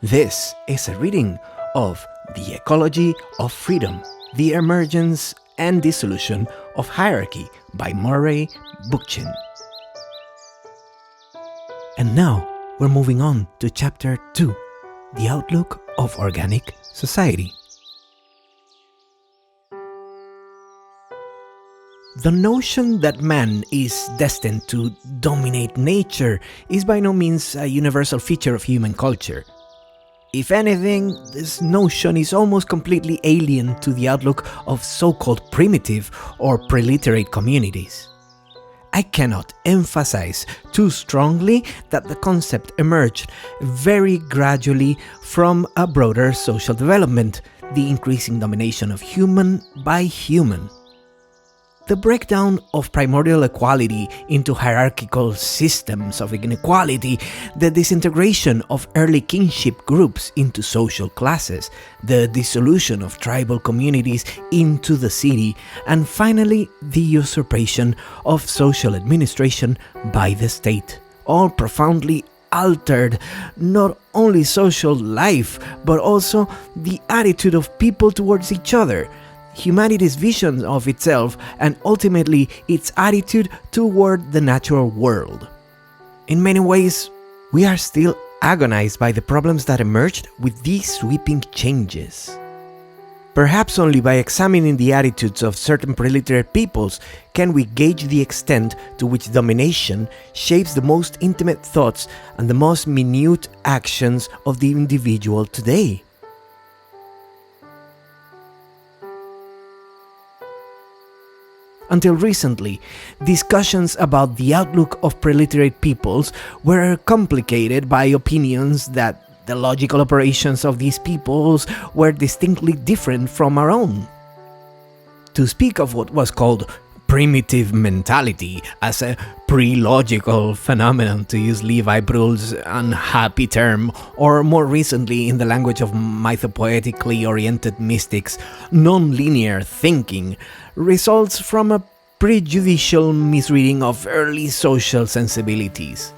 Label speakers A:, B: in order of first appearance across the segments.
A: This is a reading of The Ecology of Freedom, The Emergence and Dissolution of Hierarchy by Bookchin. And now we're moving on to Chapter 2, The Outlook of Organic Society. The notion that man is destined to dominate nature is by no means a universal feature of human culture. If anything, this notion is almost completely alien to the outlook of so-called primitive or preliterate communities. I cannot emphasize too strongly that the concept emerged very gradually from a broader social development, the increasing domination of human by human. The breakdown of primordial equality into hierarchical systems of inequality, the disintegration of early kinship groups into social classes, the dissolution of tribal communities into the city, and finally the usurpation of social administration by the state, all profoundly altered not only social life, but also the attitude of people towards each other, humanity's vision of itself, and ultimately its attitude toward the natural world. In many ways, we are still agonized by the problems that emerged with these sweeping changes. Perhaps only by examining the attitudes of certain preliterate peoples can we gauge the extent to which domination shapes the most intimate thoughts and the most minute actions of the individual today. Until recently, discussions about the outlook of preliterate peoples were complicated by opinions that the logical operations of these peoples were distinctly different from our own. To speak of what was called primitive mentality as a pre-logical phenomenon, to use Levi Bruhl's unhappy term, or more recently in the language of mythopoetically oriented mystics, non-linear thinking, results from a prejudicial misreading of early social sensibilities.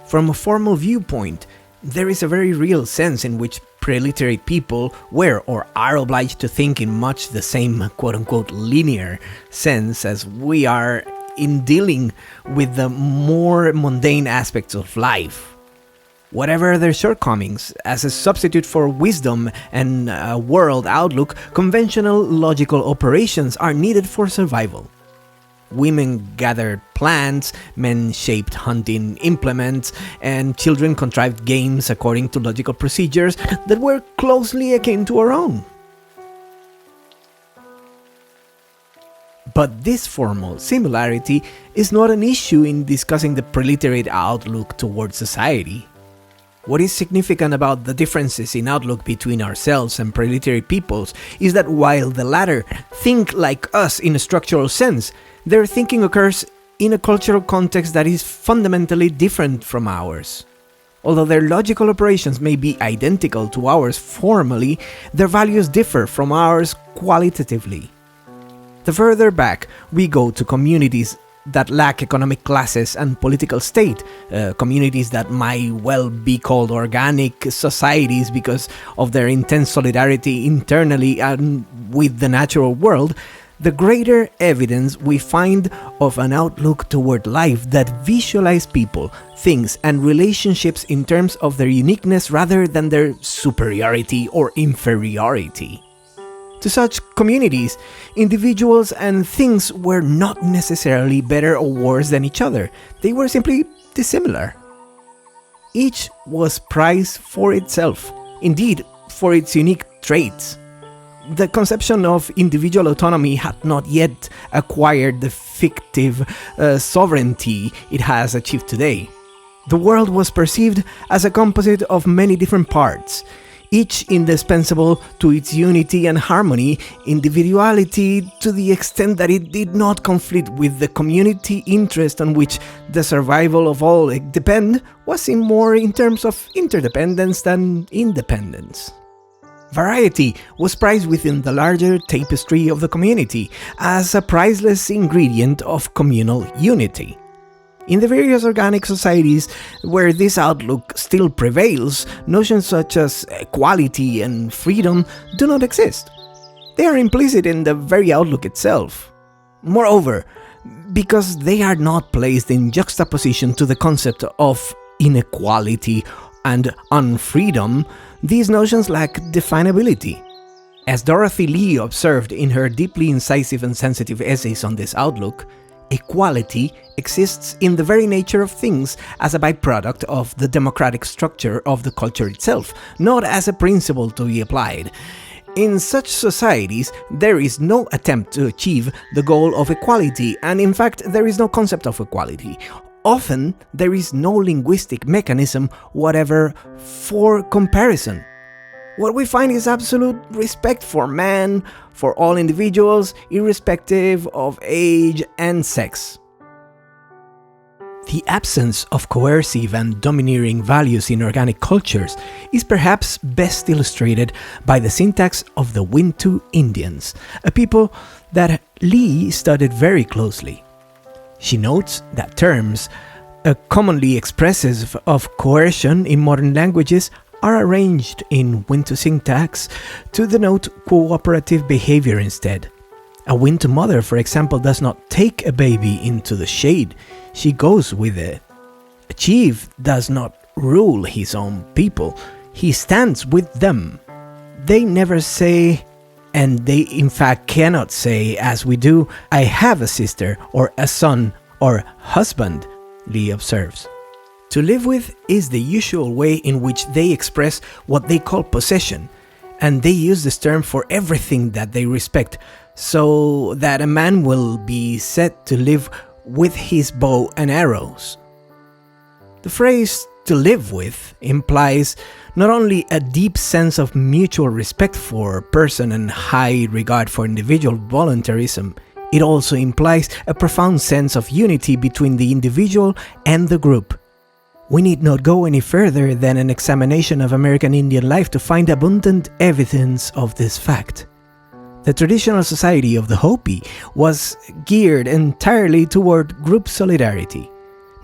A: From a formal viewpoint, there is a very real sense in which preliterate people were or are obliged to think in much the same quote-unquote linear sense as we are in dealing with the more mundane aspects of life. Whatever their shortcomings, as a substitute for wisdom and a world outlook, conventional logical operations are needed for survival. Women gathered plants, men shaped hunting implements, and children contrived games according to logical procedures that were closely akin to our own. But this formal similarity is not an issue in discussing the preliterate outlook towards society. What is significant about the differences in outlook between ourselves and preliterate peoples is that while the latter think like us in a structural sense, their thinking occurs in a cultural context that is fundamentally different from ours. Although their logical operations may be identical to ours formally, their values differ from ours qualitatively. The further back we go to communities that lack economic classes and political state, communities that might well be called organic societies because of their intense solidarity internally and with the natural world, the greater evidence we find of an outlook toward life that visualize people, things, and relationships in terms of their uniqueness rather than their superiority or inferiority. To such communities, individuals and things were not necessarily better or worse than each other. They were simply dissimilar. Each was prized for itself, indeed for its unique traits. The conception of individual autonomy had not yet acquired the fictive sovereignty it has achieved today. The world was perceived as a composite of many different parts, each indispensable to its unity and harmony, individuality to the extent that it did not conflict with the community interest on which the survival of all depend, was seen more in terms of interdependence than independence. Variety was prized within the larger tapestry of the community as a priceless ingredient of communal unity. In the various organic societies where this outlook still prevails, notions such as equality and freedom do not exist. They are implicit in the very outlook itself. Moreover, because they are not placed in juxtaposition to the concept of inequality and unfreedom, these notions lack definability. As Dorothy Lee observed in her deeply incisive and sensitive essays on this outlook, equality exists in the very nature of things as a byproduct of the democratic structure of the culture itself, not as a principle to be applied. In such societies, there is no attempt to achieve the goal of equality, and in fact, there is no concept of equality. Often, there is no linguistic mechanism whatever for comparison. What we find is absolute respect for man, for all individuals, irrespective of age and sex. The absence of coercive and domineering values in organic cultures is perhaps best illustrated by the syntax of the Wintu Indians, a people that Lee studied very closely. She notes that terms, commonly expressive of coercion in modern languages, are arranged in Wintu syntax to denote cooperative behavior instead. A Wintu mother, for example, does not take a baby into the shade, she goes with it. A chief does not rule his own people, he stands with them. They never say, and they in fact cannot say as we do, I have a sister or a son or husband, Lee observes. To live with is the usual way in which they express what they call possession, and they use this term for everything that they respect, so that a man will be said to live with his bow and arrows. The phrase to live with implies not only a deep sense of mutual respect for a person and high regard for individual voluntarism, it also implies a profound sense of unity between the individual and the group. We need not go any further than an examination of American Indian life to find abundant evidence of this fact. The traditional society of the Hopi was geared entirely toward group solidarity.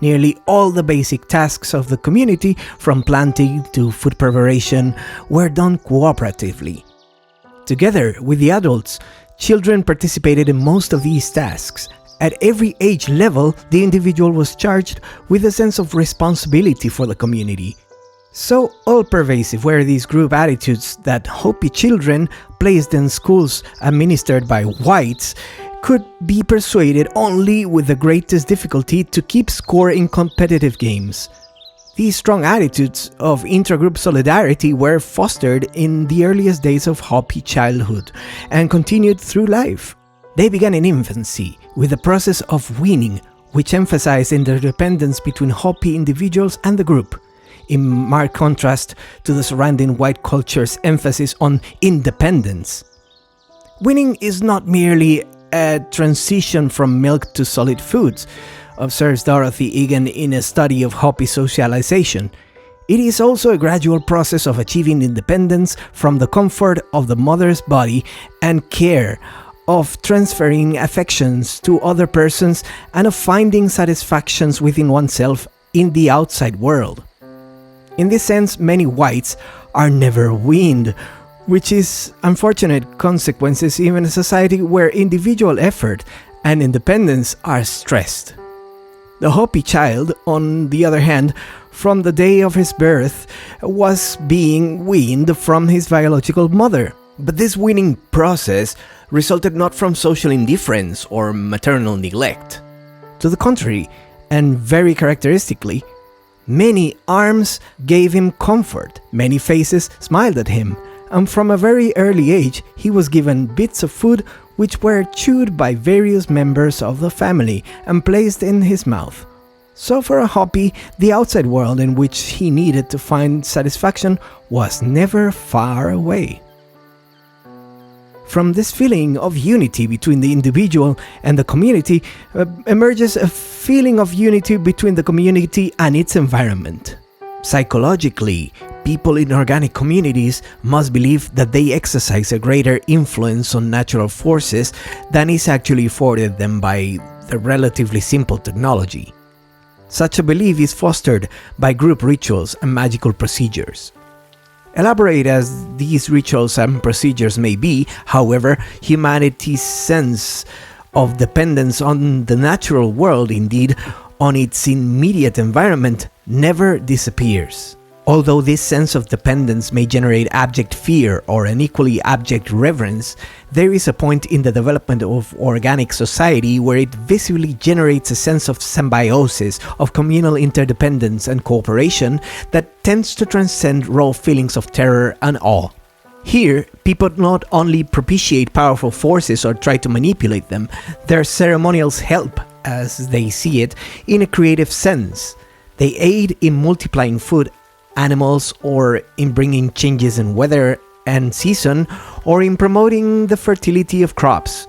A: Nearly all the basic tasks of the community, from planting to food preparation, were done cooperatively. Together with the adults, children participated in most of these tasks. At every age level, the individual was charged with a sense of responsibility for the community. So all-pervasive were these group attitudes that Hopi children placed in schools administered by whites could be persuaded only with the greatest difficulty to keep score in competitive games. These strong attitudes of intragroup solidarity were fostered in the earliest days of Hopi childhood and continued through life. They began in infancy with the process of weaning, which emphasized interdependence between Hopi individuals and the group, in marked contrast to the surrounding white culture's emphasis on independence. Weaning is not merely a transition from milk to solid foods, observes Dorothy Egan in a study of Hopi socialization. It is also a gradual process of achieving independence from the comfort of the mother's body and care, of transferring affections to other persons, and of finding satisfactions within oneself in the outside world. In this sense, many whites are never weaned, which is unfortunate consequences in a society where individual effort and independence are stressed. The Hopi child, on the other hand, from the day of his birth, was being weaned from his biological mother. But this weaning process resulted not from social indifference or maternal neglect. To the contrary, and very characteristically, many arms gave him comfort, many faces smiled at him, and from a very early age he was given bits of food which were chewed by various members of the family and placed in his mouth. So for a Hopi, the outside world in which he needed to find satisfaction was never far away. From this feeling of unity between the individual and the community emerges a feeling of unity between the community and its environment. Psychologically, people in organic communities must believe that they exercise a greater influence on natural forces than is actually afforded them by the relatively simple technology. Such a belief is fostered by group rituals and magical procedures. Elaborate as these rituals and procedures may be, however, humanity's sense of dependence on the natural world, indeed on its immediate environment, never disappears. Although this sense of dependence may generate abject fear or an equally abject reverence, there is a point in the development of organic society where it visibly generates a sense of symbiosis, of communal interdependence and cooperation that tends to transcend raw feelings of terror and awe. Here, people not only propitiate powerful forces or try to manipulate them, their ceremonials help, as they see it, in a creative sense. They aid in multiplying food, animals, or in bringing changes in weather and season, or in promoting the fertility of crops.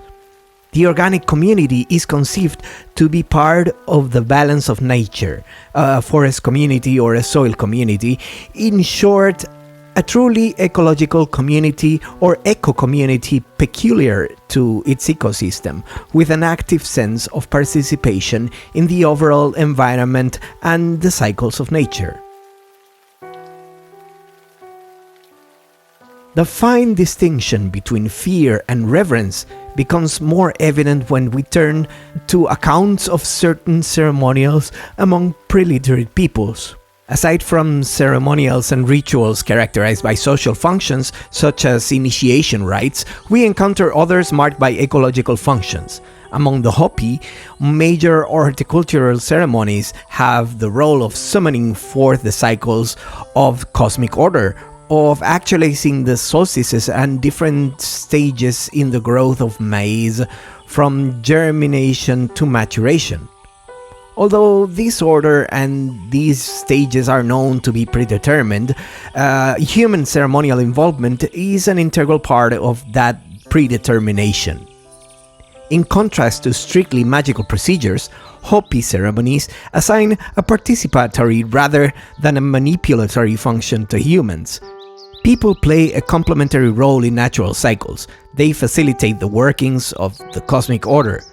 A: The organic community is conceived to be part of the balance of nature, a forest community or a soil community. In short, a truly ecological community or eco-community peculiar to its ecosystem, with an active sense of participation in the overall environment and the cycles of nature. The fine distinction between fear and reverence becomes more evident when we turn to accounts of certain ceremonials among pre-literate peoples. Aside from ceremonials and rituals characterized by social functions, such as initiation rites, we encounter others marked by ecological functions. Among the Hopi, major horticultural ceremonies have the role of summoning forth the cycles of cosmic order, of actualizing the solstices and different stages in the growth of maize, from germination to maturation. Although this order and these stages are known to be predetermined, human ceremonial involvement is an integral part of that predetermination. In contrast to strictly magical procedures, Hopi ceremonies assign a participatory rather than a manipulatory function to humans. People play a complementary role in natural cycles. They facilitate the workings of the cosmic order.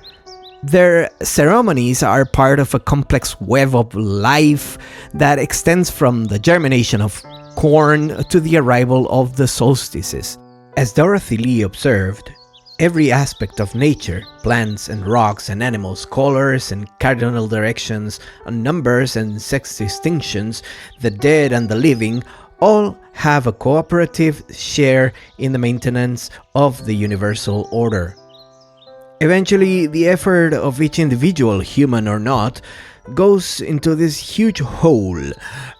A: Their ceremonies are part of a complex web of life that extends from the germination of corn to the arrival of the solstices. As Dorothy Lee observed, every aspect of nature, plants and rocks and animals, colors and cardinal directions, and numbers and sex distinctions, the dead and the living, all have a cooperative share in the maintenance of the universal order. Eventually, the effort of each individual, human or not, goes into this huge whole.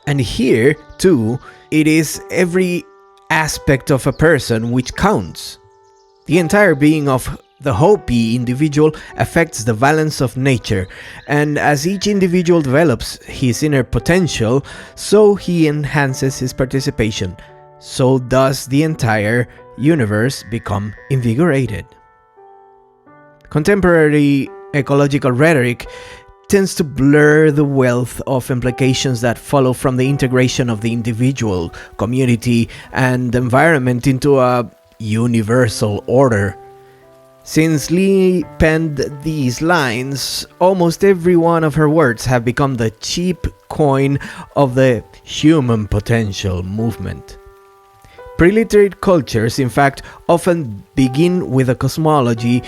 A: And here, too, it is every aspect of a person which counts. The entire being of the Hopi individual affects the balance of nature, and as each individual develops his inner potential, so he enhances his participation. So does the entire universe become invigorated. Contemporary ecological rhetoric tends to blur the wealth of implications that follow from the integration of the individual, community, and environment into a universal order. Since Lee penned these lines, almost every one of her words have become the cheap coin of the human potential movement. Pre-literate cultures, in fact, often begin with a cosmology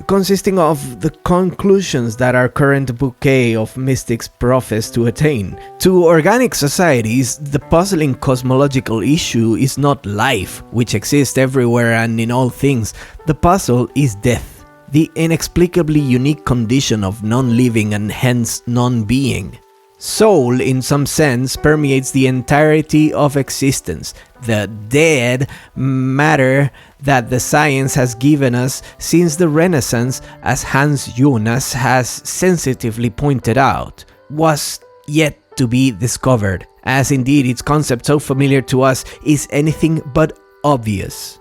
A: consisting of the conclusions that our current bouquet of mystics profess to attain. To organic societies, the puzzling cosmological issue is not life, which exists everywhere and in all things. The puzzle is death, the inexplicably unique condition of non-living and hence non-being. Soul, in some sense, permeates the entirety of existence, the dead matter that the science has given us since the Renaissance, as Hans Jonas has sensitively pointed out, was yet to be discovered, as indeed its concept, so familiar to us, is anything but obvious.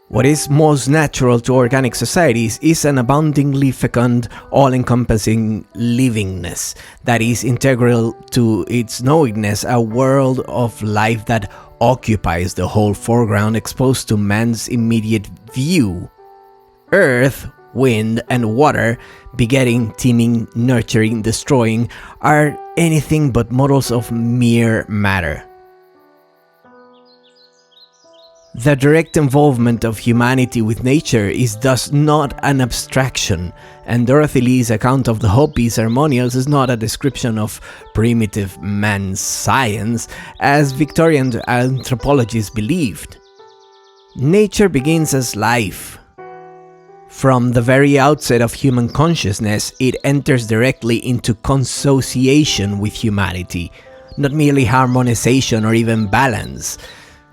A: What is most natural to organic societies is an aboundingly fecund, all-encompassing livingness that is integral to its knowingness, a world of life that occupies the whole foreground exposed to man's immediate view. Earth, wind, and water, begetting, teeming, nurturing, destroying, are anything but models of mere matter. The direct involvement of humanity with nature is thus not an abstraction, and Dorothy Lee's account of the Hopi ceremonials is not a description of primitive man's science, as Victorian anthropologists believed. Nature begins as life. From the very outset of human consciousness, it enters directly into consociation with humanity, not merely harmonization or even balance.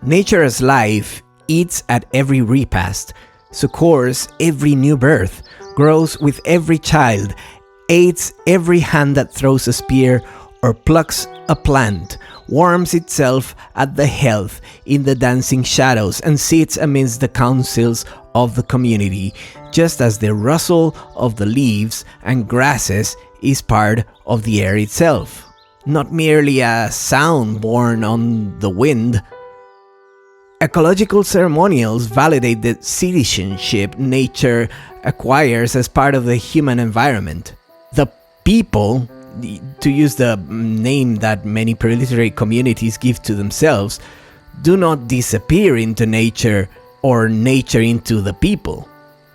A: Nature as life eats at every repast, succors every new birth, grows with every child, aids every hand that throws a spear or plucks a plant, warms itself at the hearth in the dancing shadows, and sits amidst the councils of the community, just as the rustle of the leaves and grasses is part of the air itself, not merely a sound borne on the wind. Ecological ceremonials validate the citizenship nature acquires as part of the human environment. The people, to use the name that many preliminary communities give to themselves, do not disappear into nature or nature into the people.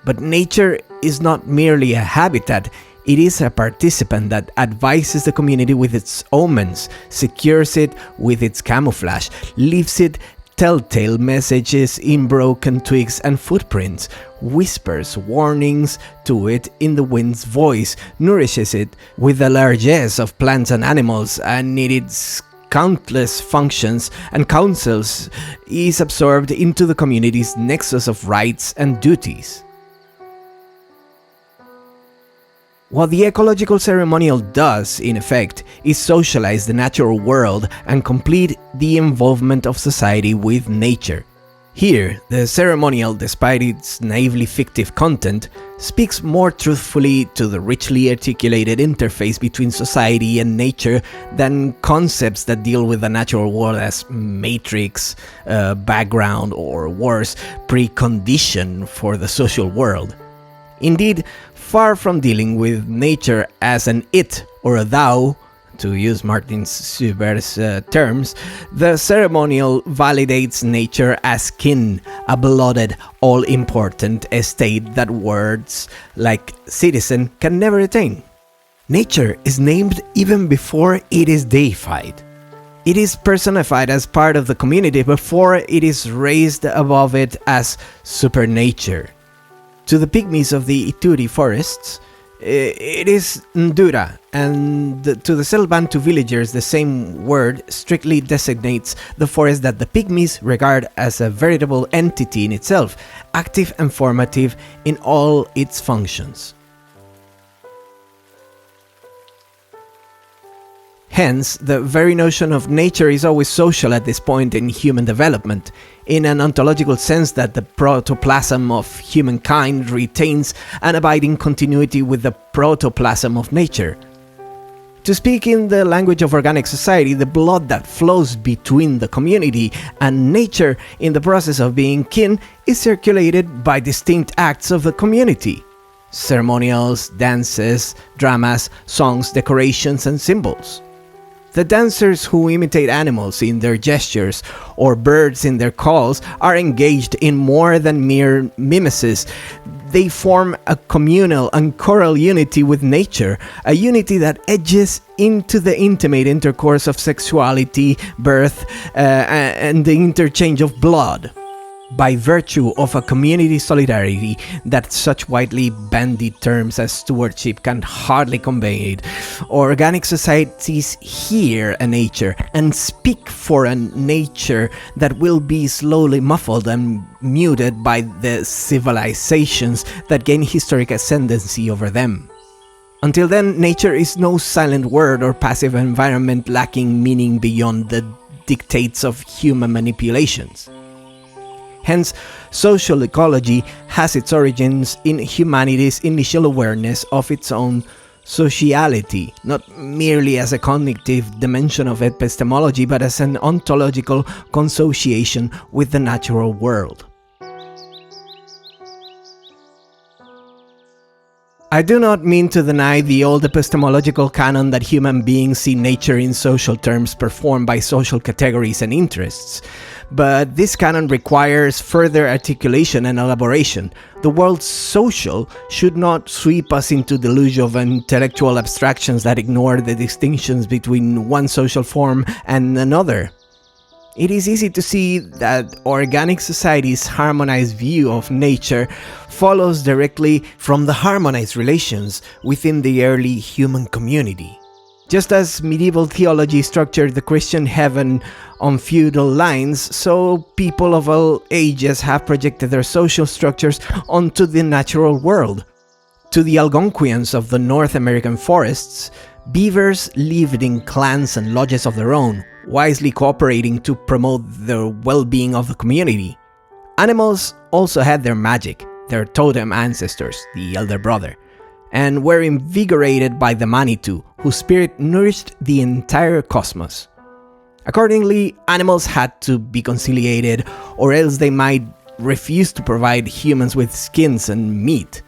A: But nature is not merely a habitat, it is a participant that advises the community with its omens, secures it with its camouflage, leaves it telltale messages in broken twigs and footprints, whispers warnings to it in the wind's voice, nourishes it with the largesse of plants and animals, and in its countless functions and councils is absorbed into the community's nexus of rights and duties. What the ecological ceremonial does, in effect, is socialize the natural world and complete the involvement of society with nature. Here, the ceremonial, despite its naively fictive content, speaks more truthfully to the richly articulated interface between society and nature than concepts that deal with the natural world as matrix, background, or worse, precondition for the social world. Indeed, far from dealing with nature as an it or a thou, to use Martin Buber's terms, the ceremonial validates nature as kin, a blooded, all-important estate that words like citizen can never attain. Nature is named even before it is deified. It is personified as part of the community before it is raised above it as supernature. To the pygmies of the Ituri forests, it is Ndura, and to the Selbantu villagers the same word strictly designates the forest that the pygmies regard as a veritable entity in itself, active and formative in all its functions. Hence, the very notion of nature is always social at this point in human development, in an ontological sense that the protoplasm of humankind retains an abiding continuity with the protoplasm of nature. To speak in the language of organic society, the blood that flows between the community and nature in the process of being kin is circulated by distinct acts of the community: ceremonials, dances, dramas, songs, decorations, and symbols. The dancers who imitate animals in their gestures or birds in their calls are engaged in more than mere mimesis. They form a communal and choral unity with nature, a unity that edges into the intimate intercourse of sexuality, birth, and the interchange of blood. By virtue of a community solidarity that such widely bandied terms as stewardship can hardly convey it, organic societies hear a nature and speak for a nature that will be slowly muffled and muted by the civilizations that gain historic ascendancy over them. Until then, nature is no silent word or passive environment lacking meaning beyond the dictates of human manipulations. Hence, social ecology has its origins in humanity's initial awareness of its own sociality, not merely as a cognitive dimension of epistemology, but as an ontological consociation with the natural world. I do not mean to deny the old epistemological canon that human beings see nature in social terms performed by social categories and interests, but this canon requires further articulation and elaboration. The word social should not sweep us into delusion of intellectual abstractions that ignore the distinctions between one social form and another. It is easy to see that organic society's harmonized view of nature follows directly from the harmonized relations within the early human community. Just as medieval theology structured the Christian heaven on feudal lines, so people of all ages have projected their social structures onto the natural world. To the Algonquians of the North American forests, beavers lived in clans and lodges of their own, wisely cooperating to promote the well-being of the community. Animals also had their magic, their totem ancestors, the elder brother, and were invigorated by the Manitou, whose spirit nourished the entire cosmos. Accordingly, animals had to be conciliated, or else they might refuse to provide humans with skins and meat.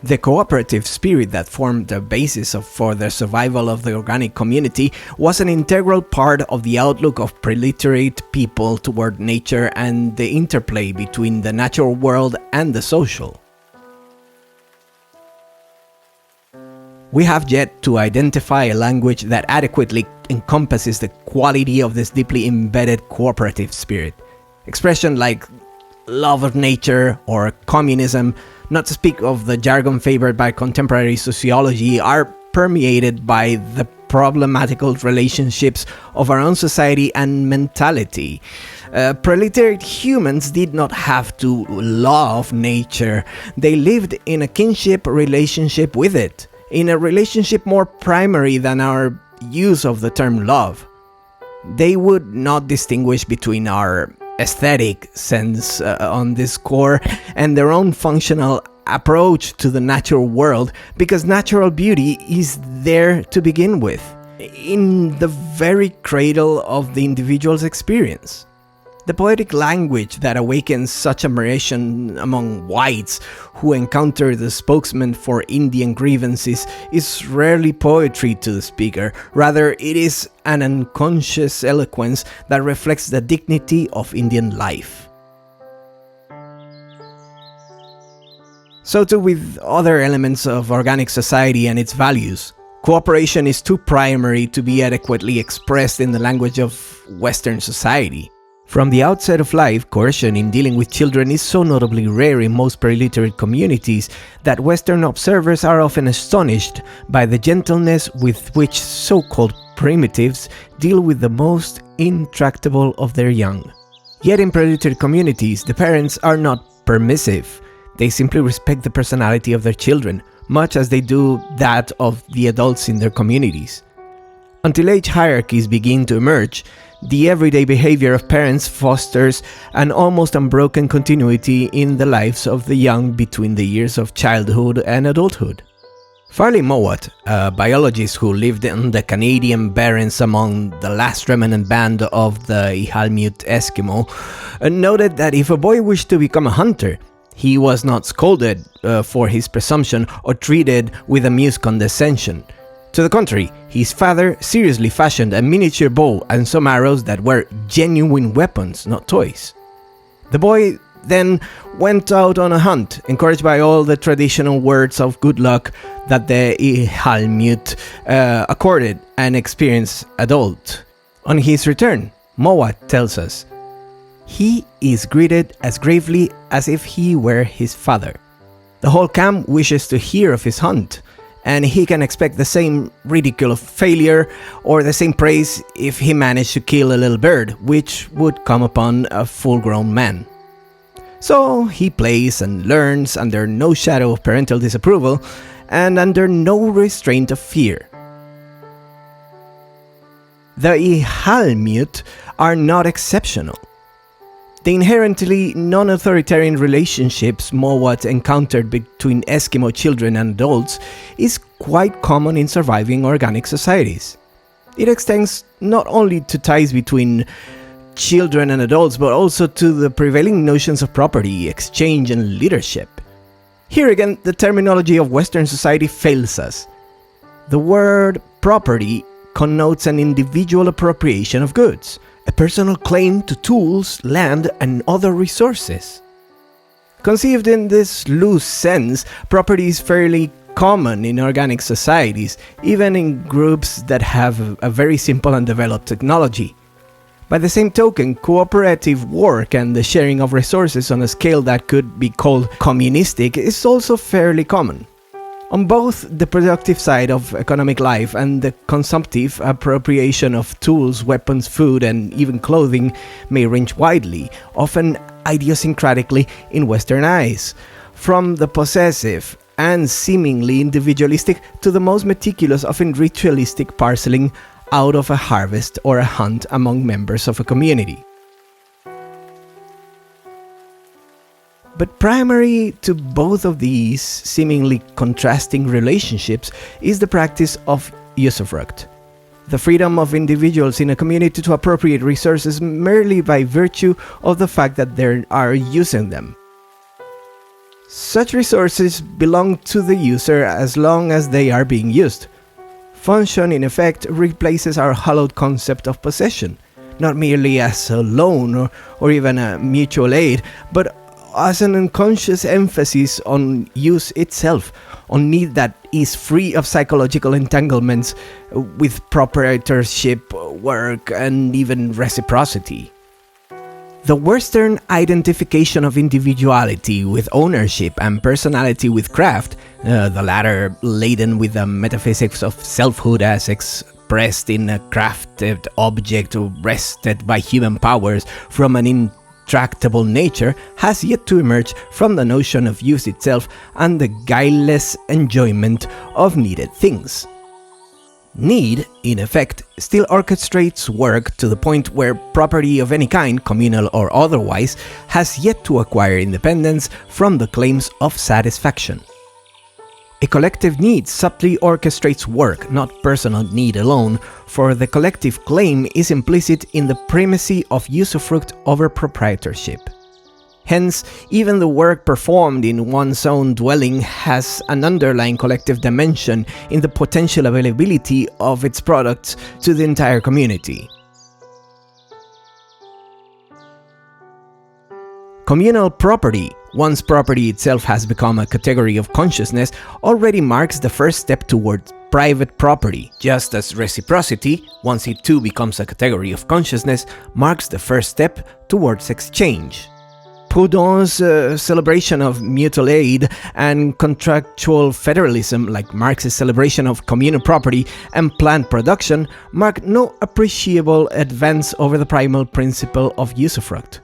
A: The cooperative spirit that formed the basis for the survival of the organic community was an integral part of the outlook of preliterate people toward nature and the interplay between the natural world and the social. We have yet to identify a language that adequately encompasses the quality of this deeply embedded cooperative spirit. Expressions like love of nature or communism, not to speak of the jargon favored by contemporary sociology, are permeated by the problematical relationships of our own society and mentality. Proletariat humans did not have to love nature. They lived in a kinship relationship with it, in a relationship more primary than our use of the term love. They would not distinguish between our aesthetic sense on this score and their own functional approach to the natural world, because natural beauty is there to begin with, in the very cradle of the individual's experience. The poetic language that awakens such admiration among whites who encounter the spokesman for Indian grievances is rarely poetry to the speaker. Rather, it is an unconscious eloquence that reflects the dignity of Indian life. So too with other elements of organic society and its values. Cooperation is too primary to be adequately expressed in the language of Western society. From the outset of life, coercion in dealing with children is so notably rare in most preliterate communities that Western observers are often astonished by the gentleness with which so-called primitives deal with the most intractable of their young. Yet in preliterate communities, the parents are not permissive. They simply respect the personality of their children, much as they do that of the adults in their communities. Until age hierarchies begin to emerge, the everyday behavior of parents fosters an almost unbroken continuity in the lives of the young between the years of childhood and adulthood. Farley Mowat, a biologist who lived in the Canadian Barrens among the last remnant band of the Iqaluit Eskimo, noted that if a boy wished to become a hunter, he was not scolded for his presumption or treated with amused condescension. To the contrary, his father seriously fashioned a miniature bow and some arrows that were genuine weapons, not toys. The boy then went out on a hunt, encouraged by all the traditional words of good luck that the Iqaluit accorded an experienced adult. On his return, Mowat tells us, he is greeted as gravely as if he were his father. The whole camp wishes to hear of his hunt, and he can expect the same ridicule of failure or the same praise if he managed to kill a little bird, which would come upon a full-grown man. So he plays and learns under no shadow of parental disapproval and under no restraint of fear. The Iqaluit are not exceptional. The inherently non-authoritarian relationships Mowat encountered between Eskimo children and adults is quite common in surviving organic societies. It extends not only to ties between children and adults, but also to the prevailing notions of property, exchange, and leadership. Here again, the terminology of Western society fails us. The word property connotes an individual appropriation of goods, a personal claim to tools, land, and other resources. Conceived in this loose sense, property is fairly common in organic societies, even in groups that have a very simple and developed technology. By the same token, cooperative work and the sharing of resources on a scale that could be called communistic is also fairly common. On both the productive side of economic life and the consumptive, appropriation of tools, weapons, food, and even clothing may range widely, often idiosyncratically in Western eyes, from the possessive and seemingly individualistic to the most meticulous, often ritualistic parceling out of a harvest or a hunt among members of a community. But primary to both of these seemingly contrasting relationships is the practice of usufruct, the freedom of individuals in a community to appropriate resources merely by virtue of the fact that they are using them. Such resources belong to the user as long as they are being used. Function, in effect, replaces our hallowed concept of possession, not merely as a loan or even a mutual aid, but as an unconscious emphasis on use itself, on need that is free of psychological entanglements with proprietorship, work, and even reciprocity. The Western identification of individuality with ownership and personality with craft, the latter laden with the metaphysics of selfhood as expressed in a crafted object wrested by human powers from an intractable nature, has yet to emerge from the notion of use itself and the guileless enjoyment of needed things. Need, in effect, still orchestrates work to the point where property of any kind, communal or otherwise, has yet to acquire independence from the claims of satisfaction. A collective need subtly orchestrates work, not personal need alone, for the collective claim is implicit in the primacy of usufruct over proprietorship. Hence, even the work performed in one's own dwelling has an underlying collective dimension in the potential availability of its products to the entire community. Communal property, once property itself has become a category of consciousness, already marks the first step towards private property, just as reciprocity, once it too becomes a category of consciousness, marks the first step towards exchange. Proudhon's celebration of mutual aid and contractual federalism, like Marx's celebration of communal property and planned production, mark no appreciable advance over the primal principle of usufruct.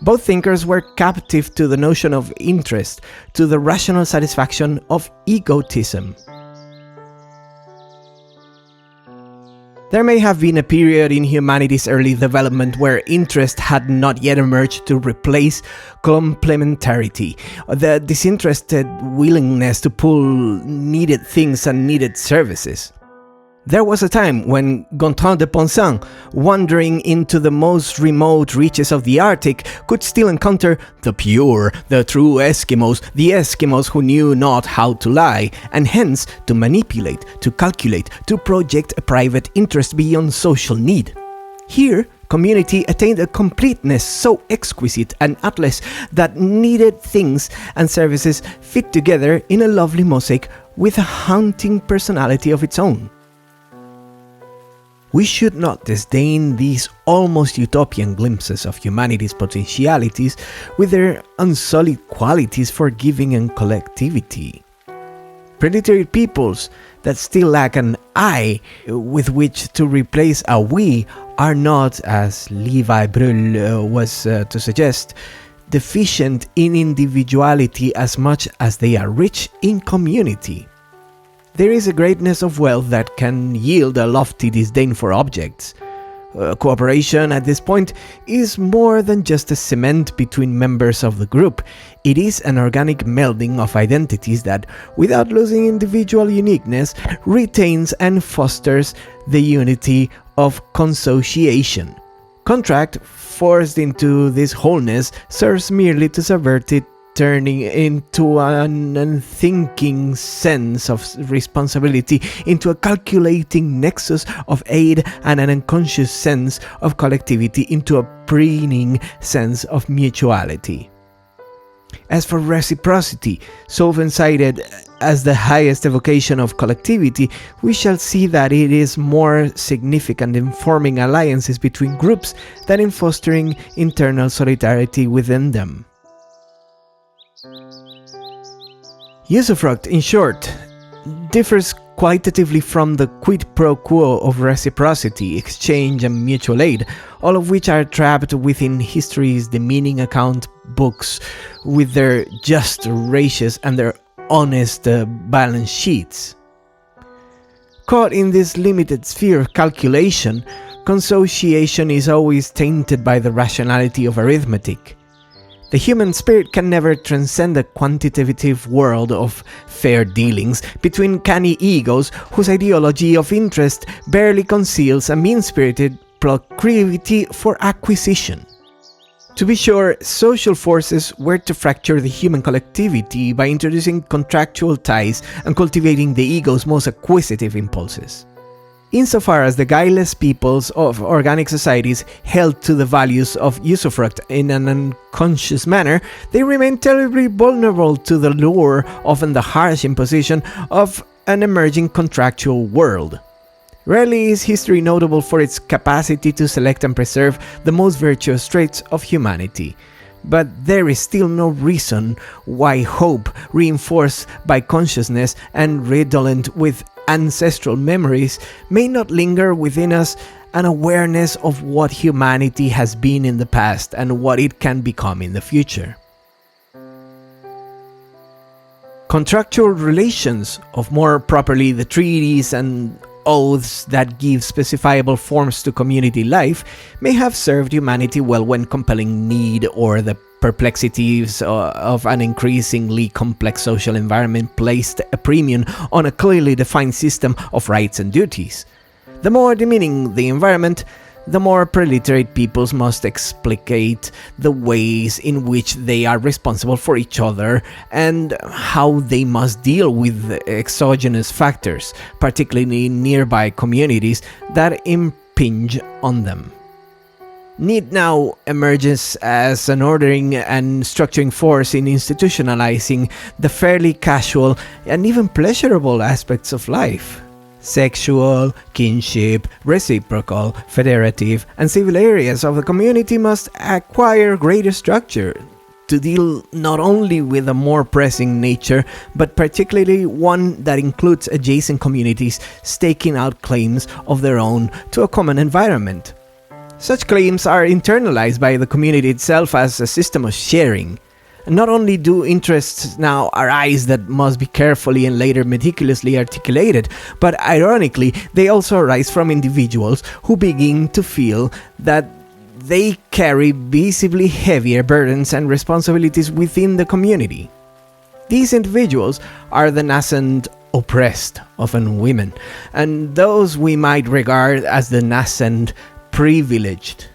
A: Both thinkers were captive to the notion of interest, to the rational satisfaction of egotism. There may have been a period in humanity's early development where interest had not yet emerged to replace complementarity, the disinterested willingness to pull needed things and needed services. There was a time when Gontran de Poncin, wandering into the most remote reaches of the Arctic, could still encounter the pure, the true Eskimos, the Eskimos who knew not how to lie, and hence to manipulate, to calculate, to project a private interest beyond social need. Here, community attained a completeness so exquisite and artless that needed things and services fit together in a lovely mosaic with a haunting personality of its own. We should not disdain these almost utopian glimpses of humanity's potentialities with their unsullied qualities for giving and collectivity. Predatory peoples that still lack an I with which to replace a we are not, as Levi Bruhl was to suggest, deficient in individuality as much as they are rich in community. There is a greatness of wealth that can yield a lofty disdain for objects. Cooperation at this point is more than just a cement between members of the group. It is an organic melding of identities that, without losing individual uniqueness, retains and fosters the unity of consociation. Contract, forced into this wholeness, serves merely to subvert it turning into an unthinking sense of responsibility into a calculating nexus of aid and an unconscious sense of collectivity into a preening sense of mutuality. As for reciprocity, so often cited as the highest evocation of collectivity, we shall see that it is more significant in forming alliances between groups than in fostering internal solidarity within them. Usufruct, in short, differs qualitatively from the quid pro quo of reciprocity, exchange, and mutual aid, all of which are trapped within history's demeaning account books with their just ratios and their honest balance sheets. Caught in this limited sphere of calculation, consociation is always tainted by the rationality of arithmetic. The human spirit can never transcend the quantitative world of fair dealings between canny egos whose ideology of interest barely conceals a mean-spirited proclivity for acquisition. To be sure, social forces were to fracture the human collectivity by introducing contractual ties and cultivating the ego's most acquisitive impulses. Insofar as the guileless peoples of organic societies held to the values of usufruct in an unconscious manner, they remain terribly vulnerable to the lure, often the harsh imposition, of an emerging contractual world. Rarely is history notable for its capacity to select and preserve the most virtuous traits of humanity. But there is still no reason why hope, reinforced by consciousness and redolent with ancestral memories, may not linger within us an awareness of what humanity has been in the past and what it can become in the future. Contractual relations, or more properly the treaties and oaths that give specifiable forms to community life, may have served humanity well when compelling need or the perplexities of an increasingly complex social environment placed a premium on a clearly defined system of rights and duties. The more demeaning the environment, the more preliterate peoples must explicate the ways in which they are responsible for each other and how they must deal with exogenous factors, particularly in nearby communities, that impinge on them. Need now emerges as an ordering and structuring force in institutionalizing the fairly casual and even pleasurable aspects of life. Sexual, kinship, reciprocal, federative, and civil areas of the community must acquire greater structure to deal not only with a more pressing nature, but particularly one that includes adjacent communities staking out claims of their own to a common environment. Such claims are internalized by the community itself as a system of sharing. Not only do interests now arise that must be carefully and later meticulously articulated, but ironically, they also arise from individuals who begin to feel that they carry visibly heavier burdens and responsibilities within the community. These individuals are the nascent oppressed, often women, and those we might regard as the nascent privileged.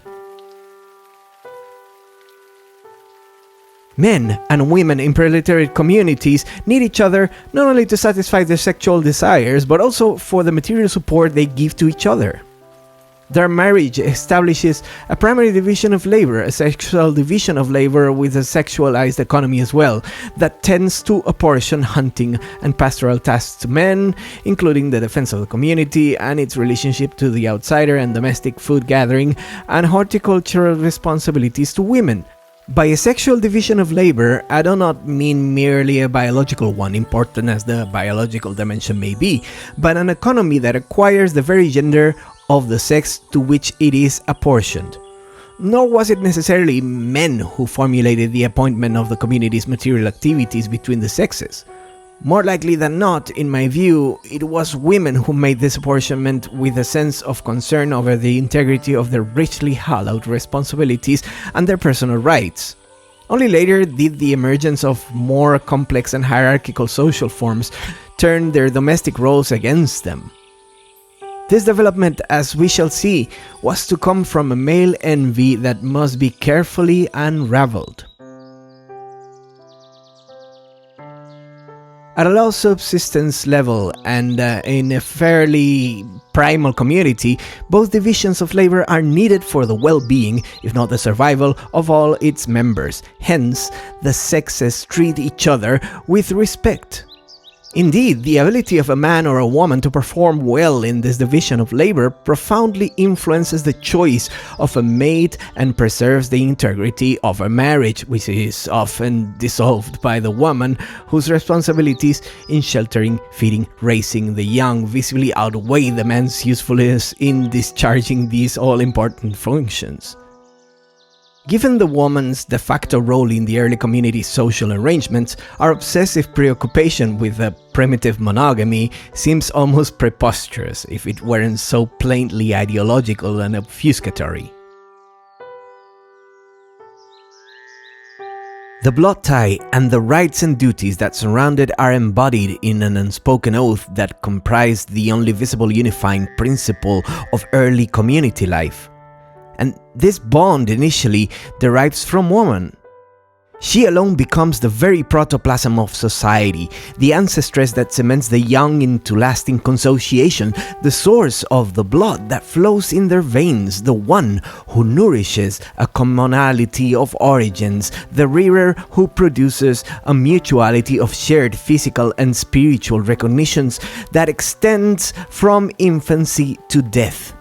A: Men and women in proletariat communities need each other not only to satisfy their sexual desires, but also for the material support they give to each other. Their marriage establishes a primary division of labor, a sexual division of labor with a sexualized economy as well, that tends to apportion hunting and pastoral tasks to men, including the defense of the community and its relationship to the outsider and domestic food gathering, and horticultural responsibilities to women. By a sexual division of labor, I do not mean merely a biological one, important as the biological dimension may be, but an economy that acquires the very gender of the sex to which it is apportioned. Nor was it necessarily men who formulated the appointment of the community's material activities between the sexes. More likely than not, in my view, it was women who made this apportionment with a sense of concern over the integrity of their richly hollowed responsibilities and their personal rights. Only later did the emergence of more complex and hierarchical social forms turn their domestic roles against them. This development, as we shall see, was to come from a male envy that must be carefully unraveled. At a low subsistence level and in a fairly primal community, both divisions of labor are needed for the well-being, if not the survival, of all its members. Hence, the sexes treat each other with respect. Indeed, the ability of a man or a woman to perform well in this division of labor profoundly influences the choice of a mate and preserves the integrity of a marriage, which is often dissolved by the woman, whose responsibilities in sheltering, feeding, raising the young visibly outweigh the man's usefulness in discharging these all-important functions. Given the woman's de facto role in the early community social arrangements, our obsessive preoccupation with a primitive monogamy seems almost preposterous if it weren't so plainly ideological and obfuscatory. The blood tie and the rights and duties that surround it are embodied in an unspoken oath that comprised the only visible unifying principle of early community life. And this bond initially derives from woman. She alone becomes the very protoplasm of society, the ancestress that cements the young into lasting consociation, the source of the blood that flows in their veins, the one who nourishes a commonality of origins, the rearer who produces a mutuality of shared physical and spiritual recognitions that extends from infancy to death.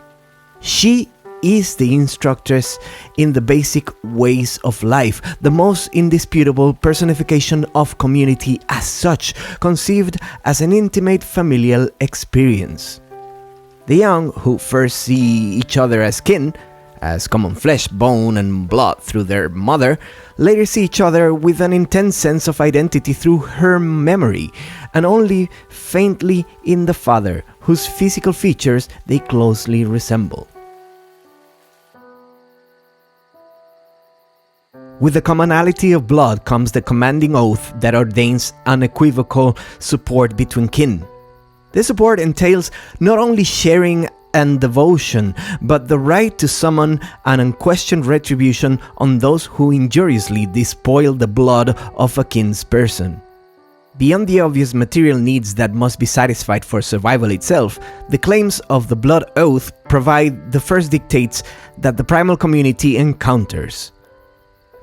A: She is the instructress in the basic ways of life, the most indisputable personification of community as such, conceived as an intimate familial experience. The young, who first see each other as kin, as common flesh, bone, and blood through their mother, later see each other with an intense sense of identity through her memory, and only faintly in the father, whose physical features they closely resemble. With the commonality of blood comes the commanding oath that ordains unequivocal support between kin. This support entails not only sharing and devotion, but the right to summon an unquestioned retribution on those who injuriously despoil the blood of a kin's person. Beyond the obvious material needs that must be satisfied for survival itself, the claims of the blood oath provide the first dictates that the primal community encounters.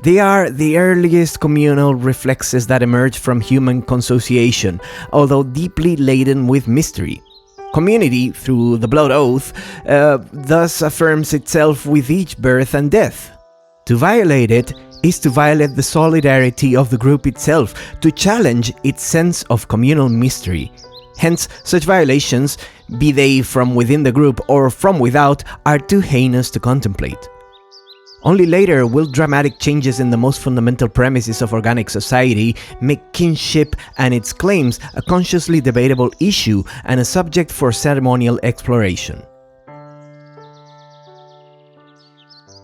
A: They are the earliest communal reflexes that emerge from human consociation, although deeply laden with mystery. Community, through the blood oath, thus affirms itself with each birth and death. To violate it is to violate the solidarity of the group itself, to challenge its sense of communal mystery. Hence, such violations, be they from within the group or from without, are too heinous to contemplate. Only later will dramatic changes in the most fundamental premises of organic society make kinship and its claims a consciously debatable issue and a subject for ceremonial exploration.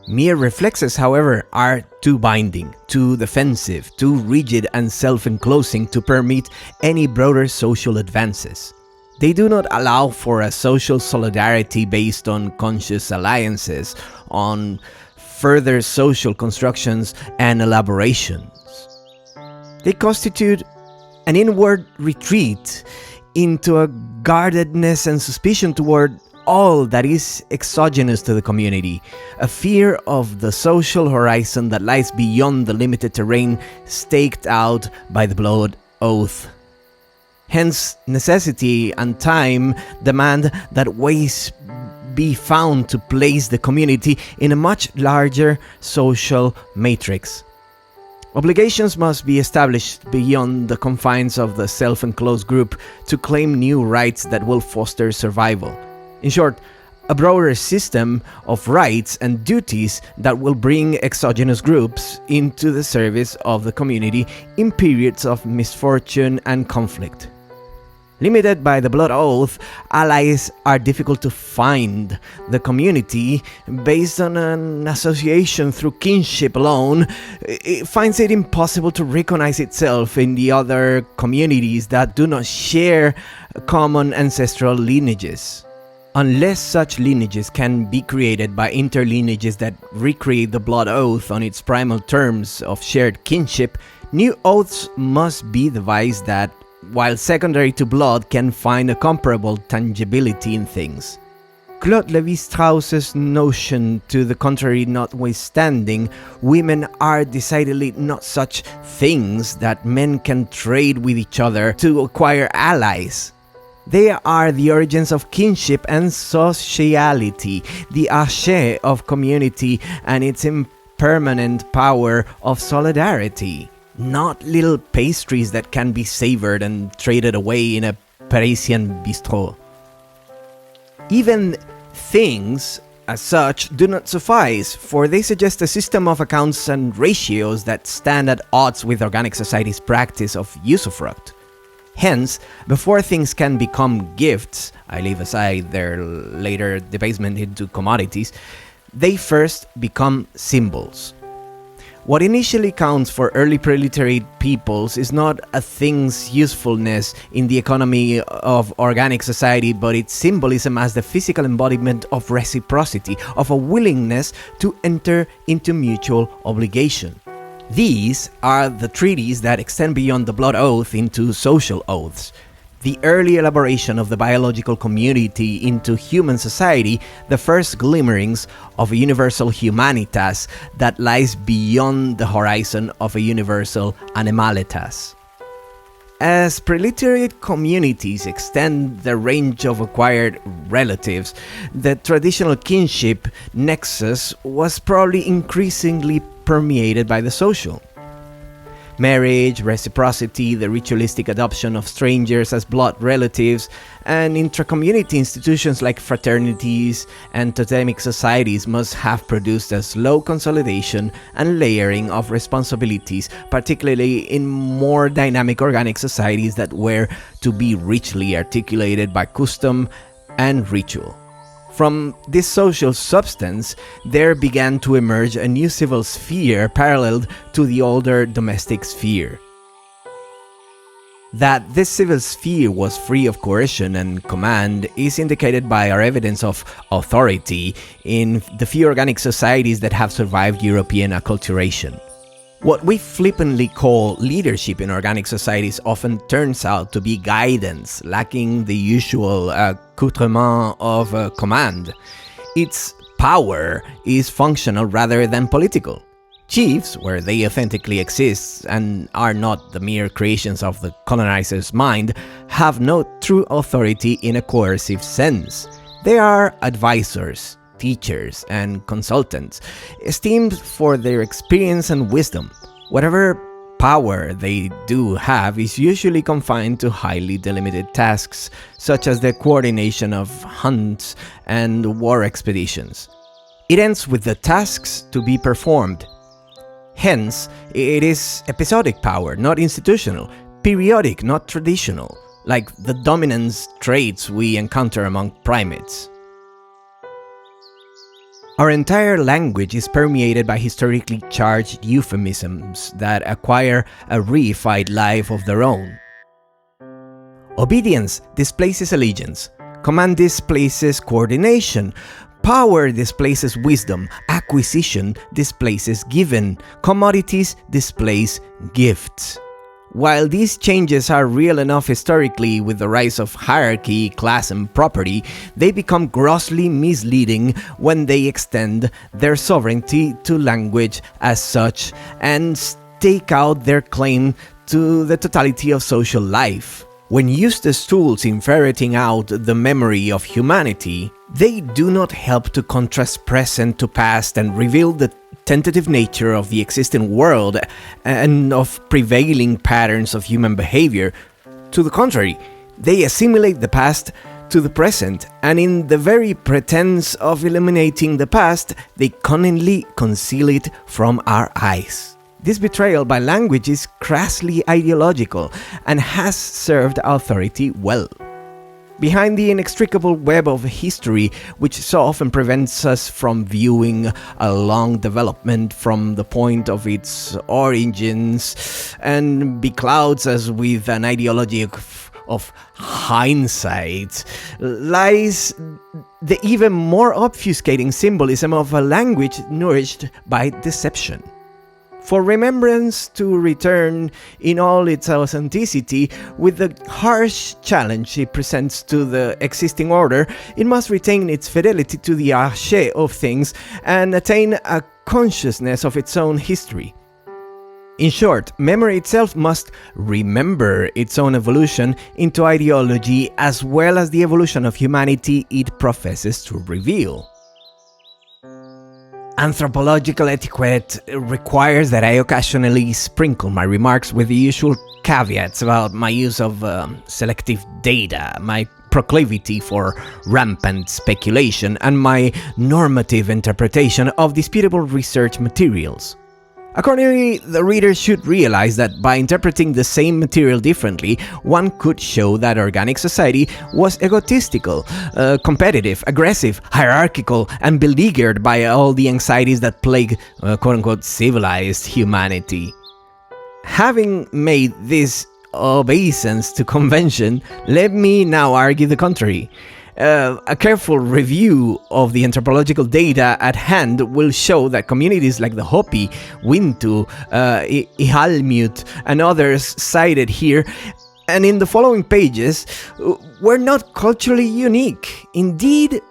A: Mere reflexes, however, are too binding, too defensive, too rigid and self-enclosing to permit any broader social advances. They do not allow for a social solidarity based on conscious alliances, on further social constructions and elaborations. They constitute an inward retreat into a guardedness and suspicion toward all that is exogenous to the community, a fear of the social horizon that lies beyond the limited terrain staked out by the blood oath. Hence, necessity and time demand that ways be found to place the community in a much larger social matrix. Obligations must be established beyond the confines of the self-enclosed group to claim new rights that will foster survival. In short, a broader system of rights and duties that will bring exogenous groups into the service of the community in periods of misfortune and conflict. Limited by the blood oath, allies are difficult to find. The community, based on an association through kinship alone, it finds it impossible to recognize itself in the other communities that do not share common ancestral lineages. Unless such lineages can be created by interlineages that recreate the blood oath on its primal terms of shared kinship, new oaths must be devised that while secondary to blood can find a comparable tangibility in things. Claude Lévi-Strauss's notion to the contrary notwithstanding, women are decidedly not such things that men can trade with each other to acquire allies. They are the origins of kinship and sociality, the arche of community and its impermanent power of solidarity, not little pastries that can be savored and traded away in a Parisian bistrot. Even things, as such, do not suffice, for they suggest a system of accounts and ratios that stand at odds with organic society's practice of usufruct. Hence, before things can become gifts, I leave aside their later debasement into commodities, they first become symbols. What initially counts for early proletariat peoples is not a thing's usefulness in the economy of organic society, but its symbolism as the physical embodiment of reciprocity, of a willingness to enter into mutual obligation. These are the treaties that extend beyond the blood oath into social oaths. The early elaboration of the biological community into human society, the first glimmerings of a universal humanitas that lies beyond the horizon of a universal animalitas. As proletariat communities extend the range of acquired relatives, the traditional kinship nexus was probably increasingly permeated by the social. Marriage, reciprocity, the ritualistic adoption of strangers as blood relatives, and intra-community institutions like fraternities and totemic societies must have produced a slow consolidation and layering of responsibilities, particularly in more dynamic organic societies that were to be richly articulated by custom and ritual. From this social substance, there began to emerge a new civil sphere paralleled to the older domestic sphere. That this civil sphere was free of coercion and command is indicated by our evidence of authority in the few organic societies that have survived European acculturation. What we flippantly call leadership in organic societies often turns out to be guidance, lacking the usual accoutrement of command. Its power is functional rather than political. Chiefs, where they authentically exist and are not the mere creations of the colonizer's mind, have no true authority in a coercive sense. They are advisors, teachers, and consultants, esteemed for their experience and wisdom. Whatever power they do have is usually confined to highly delimited tasks, such as the coordination of hunts and war expeditions. It ends with the tasks to be performed. Hence, it is episodic power, not institutional, periodic, not traditional, like the dominance traits we encounter among primates. Our entire language is permeated by historically charged euphemisms that acquire a reified life of their own. Obedience displaces allegiance. Command displaces coordination. Power displaces wisdom. Acquisition displaces given. Commodities displace gifts. While these changes are real enough historically with the rise of hierarchy, class, and property, they become grossly misleading when they extend their sovereignty to language as such and stake out their claim to the totality of social life. When used as tools in ferreting out the memory of humanity, they do not help to contrast present to past and reveal the tentative nature of the existing world and of prevailing patterns of human behavior. To the contrary, they assimilate the past to the present, and in the very pretense of eliminating the past, they cunningly conceal it from our eyes. This betrayal by language is crassly ideological and has served authority well. Behind the inextricable web of history, which so often prevents us from viewing a long development from the point of its origins and beclouds us with an ideology of hindsight, lies the even more obfuscating symbolism of a language nourished by deception. For remembrance to return in all its authenticity, with the harsh challenge it presents to the existing order, it must retain its fidelity to the arché of things and attain a consciousness of its own history. In short, memory itself must remember its own evolution into ideology as well as the evolution of humanity it professes to reveal. Anthropological etiquette requires that I occasionally sprinkle my remarks with the usual caveats about my use of selective data, my proclivity for rampant speculation, and my normative interpretation of disputable research materials. Accordingly, the reader should realize that by interpreting the same material differently, one could show that organic society was egotistical, competitive, aggressive, hierarchical, and beleaguered by all the anxieties that plague quote-unquote civilized humanity. Having made this obeisance to convention, let me now argue the contrary. A careful review of the anthropological data at hand will show that communities like the Hopi, Wintu, Ihalmut, and others cited here and in the following pages were not culturally unique. Indeed,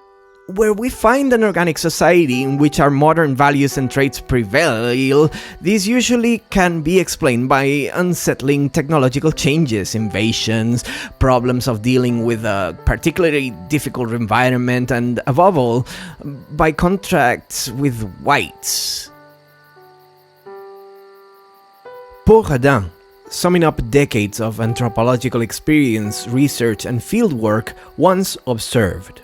A: where we find an organic society in which our modern values and traits prevail, these usually can be explained by unsettling technological changes, invasions, problems of dealing with a particularly difficult environment, and above all, by contracts with whites. Paul Radin, summing up decades of anthropological experience, research, and fieldwork, once observed: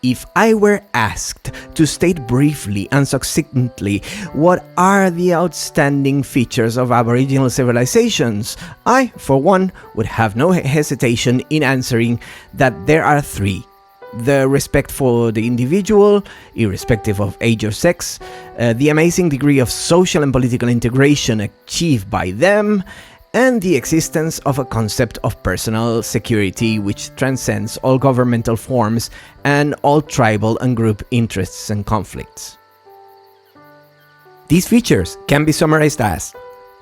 A: "If I were asked to state briefly and succinctly what are the outstanding features of Aboriginal civilizations, I, for one, would have no hesitation in answering that there are three: the respect for the individual, irrespective of age or sex, the amazing degree of social and political integration achieved by them, and the existence of a concept of personal security which transcends all governmental forms and all tribal and group interests and conflicts." These features can be summarized as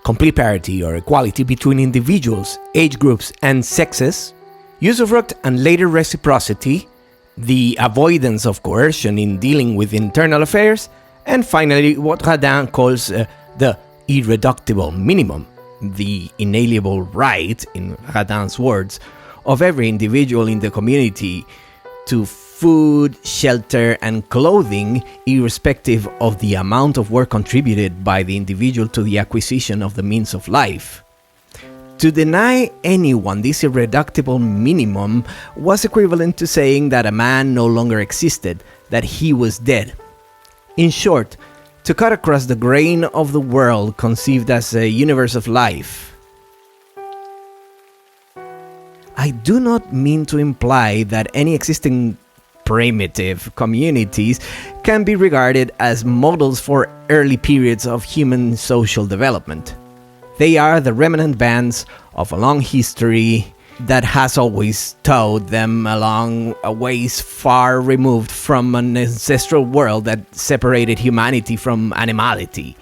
A: complete parity or equality between individuals, age groups, and sexes, usufruct and later reciprocity, the avoidance of coercion in dealing with internal affairs, and finally what Radin calls the irreductible minimum, the inalienable right, in Radin's words, of every individual in the community to food, shelter, and clothing, irrespective of the amount of work contributed by the individual to the acquisition of the means of life. To deny anyone this irreductible minimum was equivalent to saying that a man no longer existed, that he was dead. In short, to cut across the grain of the world conceived as a universe of life. I do not mean to imply that any existing primitive communities can be regarded as models for early periods of human social development. They are the remnant bands of a long history that has always towed them along a ways far removed from an ancestral world that separated humanity from animality.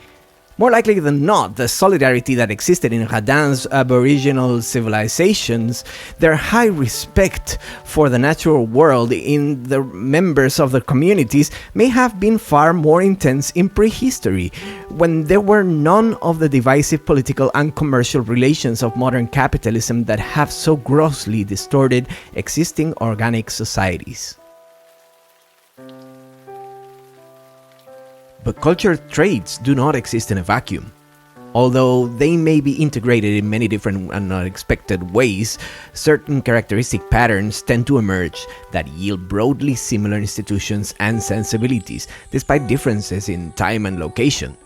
A: More likely than not, the solidarity that existed in Radin's Aboriginal civilizations, their high respect for the natural world in the members of the communities, may have been far more intense in prehistory, when there were none of the divisive political and commercial relations of modern capitalism that have so grossly distorted existing organic societies. But cultural traits do not exist in a vacuum. Although they may be integrated in many different and unexpected ways, certain characteristic patterns tend to emerge that yield broadly similar institutions and sensibilities, despite differences in time and location.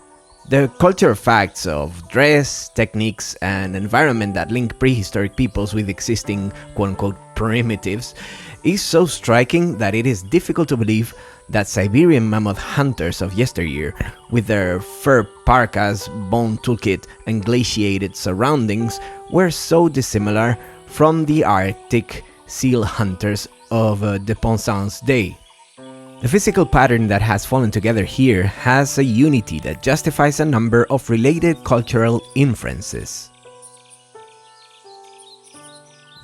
A: The cultural facts of dress, techniques, and environment that link prehistoric peoples with existing quote-unquote primitives is so striking that it is difficult to believe that Siberian mammoth hunters of yesteryear, with their fur parkas, bone toolkit, and glaciated surroundings, were so dissimilar from the Arctic seal hunters of de Ponsard's day. The physical pattern that has fallen together here has a unity that justifies a number of related cultural inferences.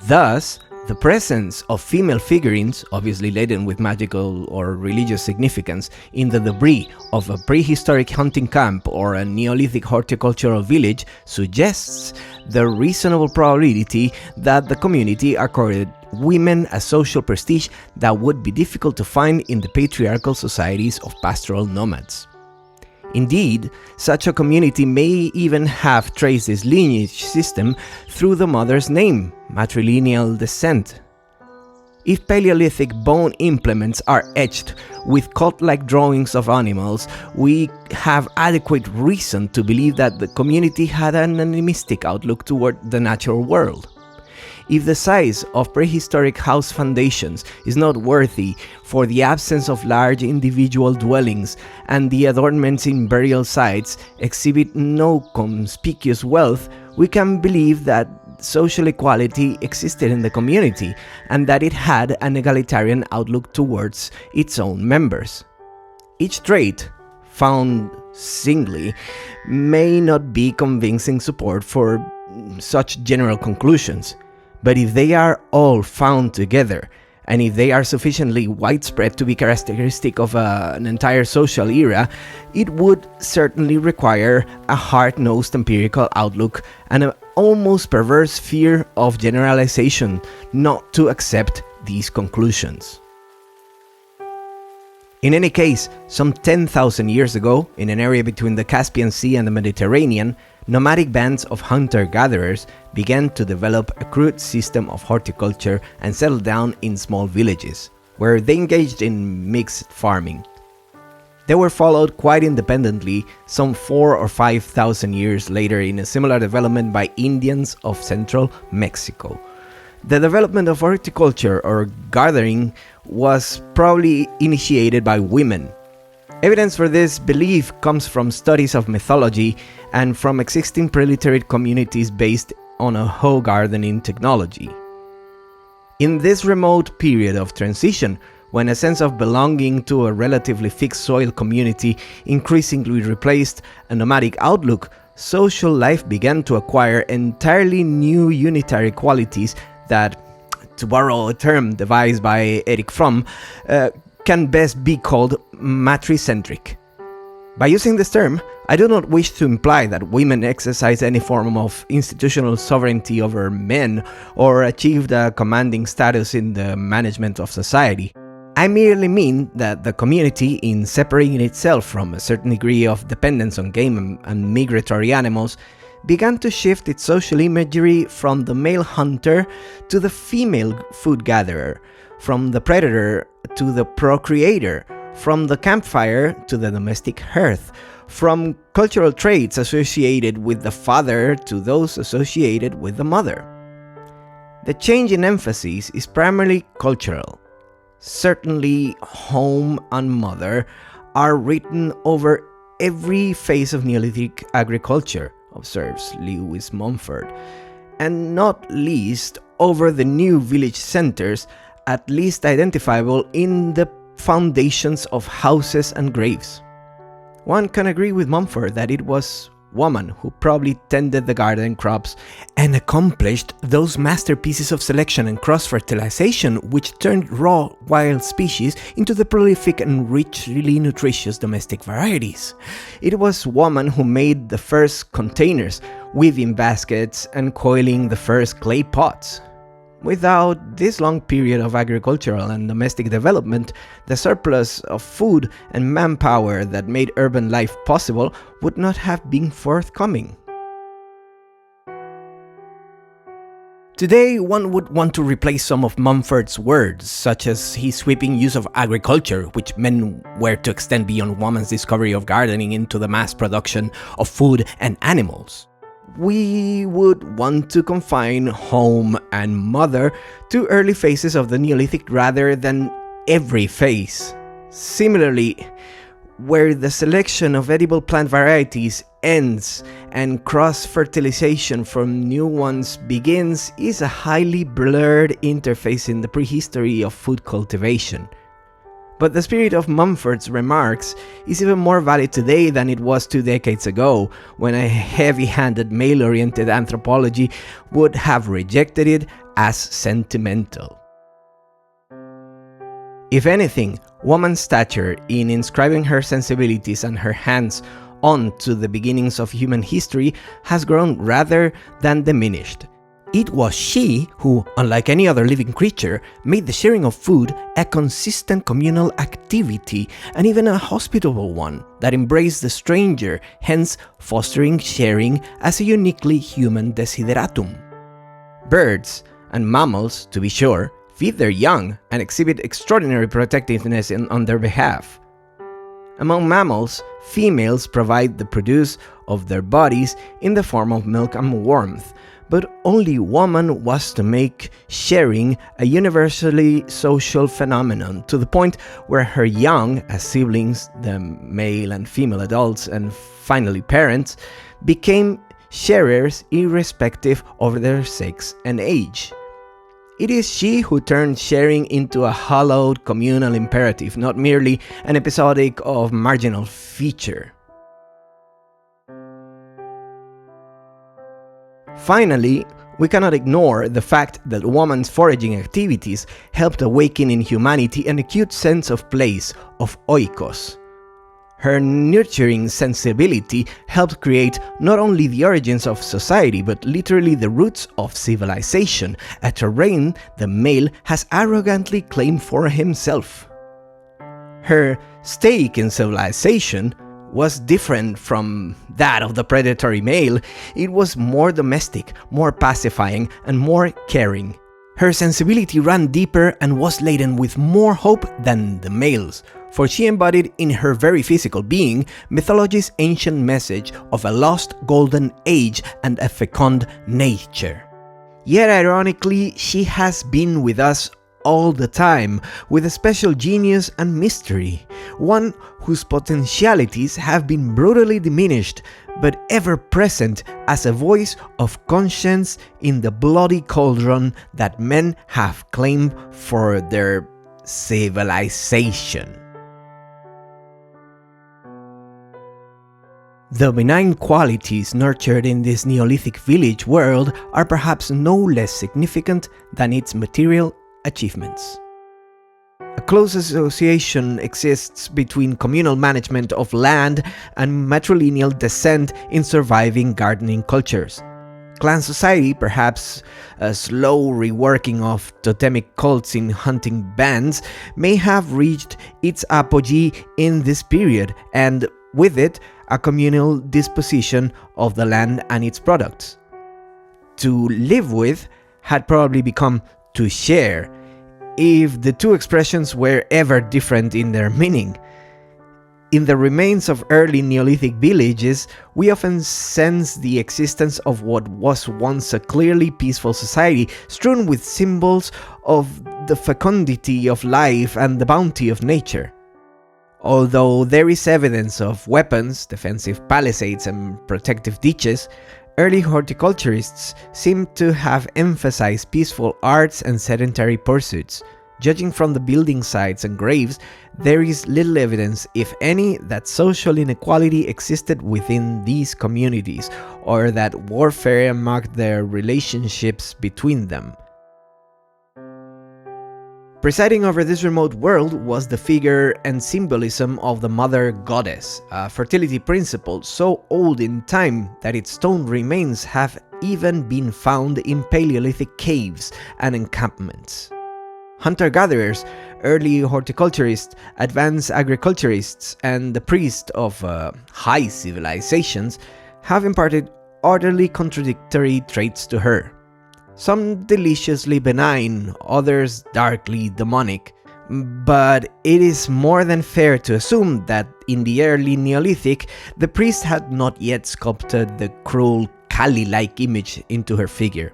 A: Thus, the presence of female figurines, obviously laden with magical or religious significance, in the debris of a prehistoric hunting camp or a Neolithic horticultural village suggests the reasonable probability that the community accorded women a social prestige that would be difficult to find in the patriarchal societies of pastoral nomads. Indeed, such a community may even have traced this lineage system through the mother's name, matrilineal descent. If Paleolithic bone implements are etched with cult-like drawings of animals, we have adequate reason to believe that the community had an animistic outlook toward the natural world. If the size of prehistoric house foundations is not worthy for the absence of large individual dwellings and the adornments in burial sites exhibit no conspicuous wealth, we can believe that social equality existed in the community and that it had an egalitarian outlook towards its own members. Each trait, found singly, may not be convincing support for such general conclusions. But if they are all found together, and if they are sufficiently widespread to be characteristic of an entire social era, it would certainly require a hard-nosed empirical outlook and an almost perverse fear of generalization not to accept these conclusions. In any case, some 10,000 years ago, in an area between the Caspian Sea and the Mediterranean, nomadic bands of hunter-gatherers began to develop a crude system of horticulture and settled down in small villages, where they engaged in mixed farming. They were followed quite independently some 4,000 or 5,000 years later in a similar development by Indians of central Mexico. The development of horticulture or gardening was probably initiated by women. Evidence for this belief comes from studies of mythology and from existing preliterate communities based on a hoe gardening technology. In this remote period of transition, when a sense of belonging to a relatively fixed soil community increasingly replaced a nomadic outlook, social life began to acquire entirely new unitary qualities that, to borrow a term devised by Erich Fromm, can best be called matricentric. By using this term, I do not wish to imply that women exercise any form of institutional sovereignty over men or achieved a commanding status in the management of society. I merely mean that the community, in separating itself from a certain degree of dependence on game and migratory animals, began to shift its social imagery from the male hunter to the female food gatherer, from the predator to the procreator, from the campfire to the domestic hearth, from cultural traits associated with the father to those associated with the mother. The change in emphasis is primarily cultural. Certainly, home and mother are written over every phase of Neolithic agriculture, observes Lewis Mumford, and not least over the new village centers, at least identifiable in the foundations of houses and graves. One can agree with Mumford that it was woman who probably tended the garden crops and accomplished those masterpieces of selection and cross-fertilization which turned raw wild species into the prolific and richly nutritious domestic varieties. It was woman who made the first containers, weaving baskets and coiling the first clay pots. Without this long period of agricultural and domestic development, the surplus of food and manpower that made urban life possible would not have been forthcoming. Today, one would want to replace some of Mumford's words, such as his sweeping use of agriculture, which men were to extend beyond woman's discovery of gardening into the mass production of food and animals. We would want to confine home and mother to early phases of the Neolithic rather than every phase. Similarly, where the selection of edible plant varieties ends and cross-fertilization from new ones begins is a highly blurred interface in the prehistory of food cultivation. But the spirit of Mumford's remarks is even more valid today than it was 2 decades ago, when a heavy-handed male-oriented anthropology would have rejected it as sentimental. If anything, woman's stature in inscribing her sensibilities and her hands on to the beginnings of human history has grown rather than diminished. It was she who, unlike any other living creature, made the sharing of food a consistent communal activity, and even a hospitable one that embraced the stranger, hence fostering sharing as a uniquely human desideratum. Birds, and mammals, to be sure, feed their young and exhibit extraordinary protectiveness on their behalf. Among mammals, females provide the produce of their bodies in the form of milk and warmth, but only woman was to make sharing a universally social phenomenon, to the point where her young, as siblings, the male and female adults, and finally parents, became sharers irrespective of their sex and age. It is she who turned sharing into a hallowed communal imperative, not merely an episodic or marginal feature. Finally, we cannot ignore the fact that woman's foraging activities helped awaken in humanity an acute sense of place, of oikos. Her nurturing sensibility helped create not only the origins of society, but literally the roots of civilization, a terrain the male has arrogantly claimed for himself. Her stake in civilization was different from that of the predatory male. It was more domestic, more pacifying, and more caring. Her sensibility ran deeper and was laden with more hope than the male's, for she embodied in her very physical being mythology's ancient message of a lost golden age and a fecund nature. Yet ironically, she has been with us all the time, with a special genius and mystery, one whose potentialities have been brutally diminished, but ever present as a voice of conscience in the bloody cauldron that men have claimed for their civilization. The benign qualities nurtured in this Neolithic village world are perhaps no less significant than its material achievements. A close association exists between communal management of land and matrilineal descent in surviving gardening cultures. Clan society, perhaps a slow reworking of totemic cults in hunting bands, may have reached its apogee in this period, and with it, a communal disposition of the land and its products. To live with had probably become to share, if the two expressions were ever different in their meaning. In the remains of early Neolithic villages, we often sense the existence of what was once a clearly peaceful society, strewn with symbols of the fecundity of life and the bounty of nature. Although there is evidence of weapons, defensive palisades, and protective ditches, early horticulturists seem to have emphasized peaceful arts and sedentary pursuits. Judging from the building sites and graves, there is little evidence, if any, that social inequality existed within these communities, or that warfare marked their relationships between them. Presiding over this remote world was the figure and symbolism of the mother goddess, a fertility principle so old in time that its stone remains have even been found in Paleolithic caves and encampments. Hunter-gatherers, early horticulturists, advanced agriculturists, and the priests of high civilizations have imparted utterly contradictory traits to her. Some deliciously benign, others darkly demonic. But it is more than fair to assume that in the early Neolithic, the priest had not yet sculpted the cruel Kali-like image into her figure.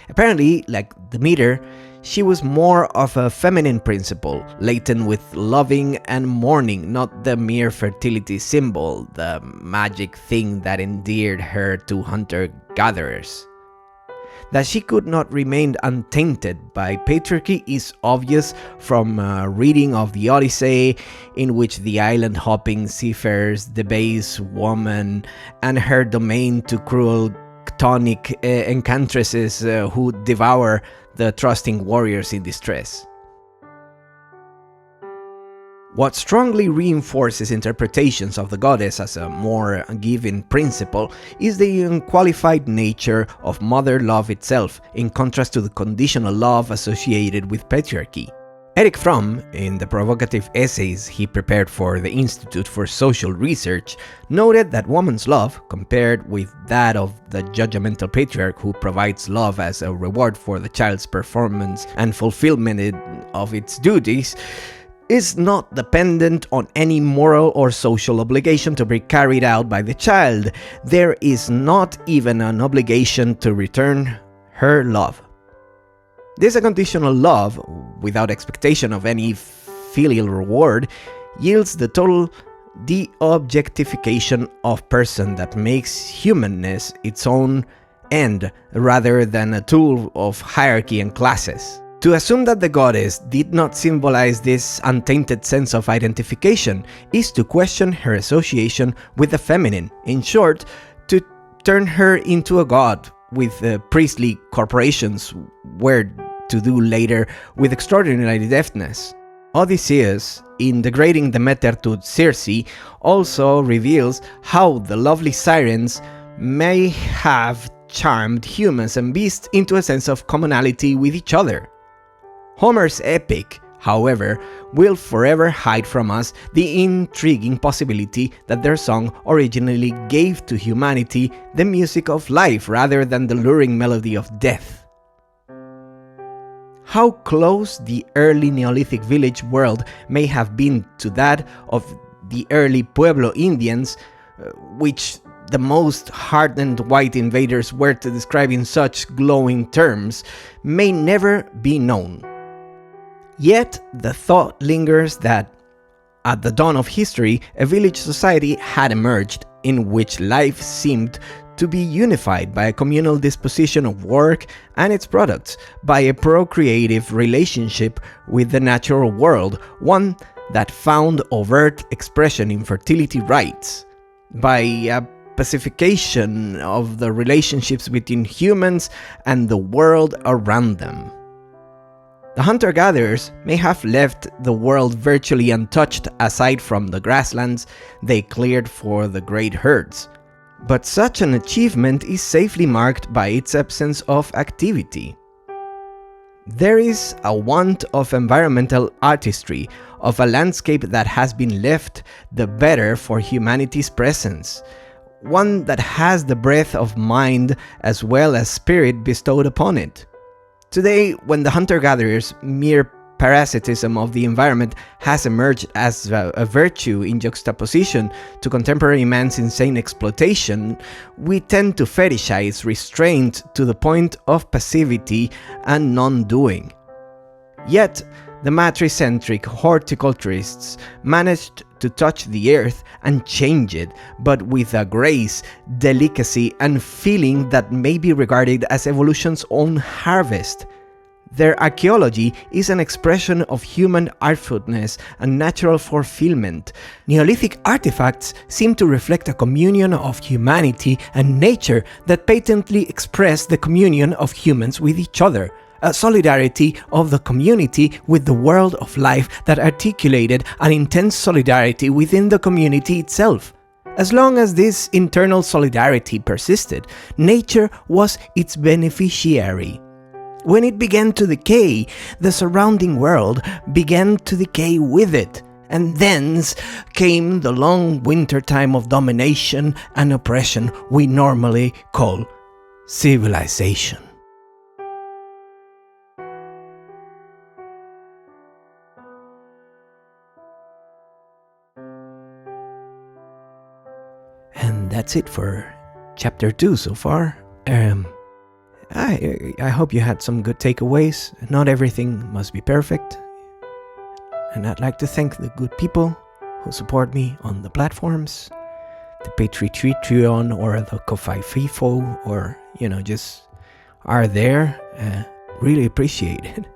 A: Apparently, like Demeter, she was more of a feminine principle, laden with loving and mourning, not the mere fertility symbol, the magic thing that endeared her to hunter-gatherers. That she could not remain untainted by patriarchy is obvious from a reading of the Odyssey, in which the island-hopping seafarers debase woman and her domain to cruel chthonic enchantresses who devour the trusting warriors in distress. What strongly reinforces interpretations of the goddess as a more given principle is the unqualified nature of mother love itself, in contrast to the conditional love associated with patriarchy. Erich Fromm, in the provocative essays he prepared for the Institute for Social Research, noted that woman's love, compared with that of the judgmental patriarch who provides love as a reward for the child's performance and fulfillment of its duties, is not dependent on any moral or social obligation to be carried out by the child. There is not even an obligation to return her love. This unconditional love, without expectation of any filial reward, yields the total de-objectification of person that makes humanness its own end rather than a tool of hierarchy and classes. To assume that the goddess did not symbolize this untainted sense of identification is to question her association with the feminine, in short, to turn her into a god, with priestly corporations were to do later with extraordinary deftness. Odysseus, in degrading Demeter to Circe, also reveals how the lovely sirens may have charmed humans and beasts into a sense of commonality with each other. Homer's epic, however, will forever hide from us the intriguing possibility that their song originally gave to humanity the music of life rather than the luring melody of death. How close the early Neolithic village world may have been to that of the early Pueblo Indians, which the most hardened white invaders were to describe in such glowing terms, may never be known. Yet the thought lingers that, at the dawn of history, a village society had emerged in which life seemed to be unified by a communal disposition of work and its products, by a procreative relationship with the natural world, one that found overt expression in fertility rites, by a pacification of the relationships between humans and the world around them. The hunter-gatherers may have left the world virtually untouched aside from the grasslands they cleared for the great herds, but such an achievement is safely marked by its absence of activity. There is a want of environmental artistry, of a landscape that has been left the better for humanity's presence, one that has the breadth of mind as well as spirit bestowed upon it. Today, when the hunter-gatherers' mere parasitism of the environment has emerged as a virtue in juxtaposition to contemporary man's insane exploitation, we tend to fetishize restraint to the point of passivity and non-doing. Yet, the matricentric horticulturists managed to touch the earth and change it, but with a grace, delicacy, and feeling that may be regarded as evolution's own harvest. Their archaeology is an expression of human artfulness and natural fulfillment. Neolithic artifacts seem to reflect a communion of humanity and nature that patently express the communion of humans with each other, a solidarity of the community with the world of life that articulated an intense solidarity within the community itself. As long as this internal solidarity persisted, nature was its beneficiary. When it began to decay, the surrounding world began to decay with it, and thence came the long winter time of domination and oppression we normally call civilization. And that's it for chapter 2 so far. I hope you had some good takeaways. Not everything must be perfect. And I'd like to thank the good people who support me on the platforms, the Patreon or the Ko-Fi FIFO, or, just are there, really appreciate it.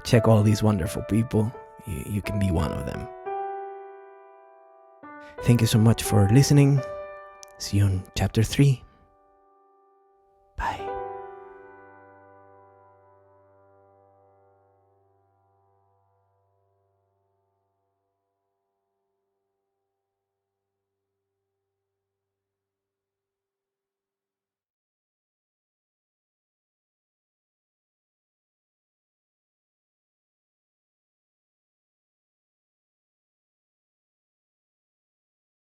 A: Check all these wonderful people. You can be one of them. Thank you so much for listening. See you in chapter 3.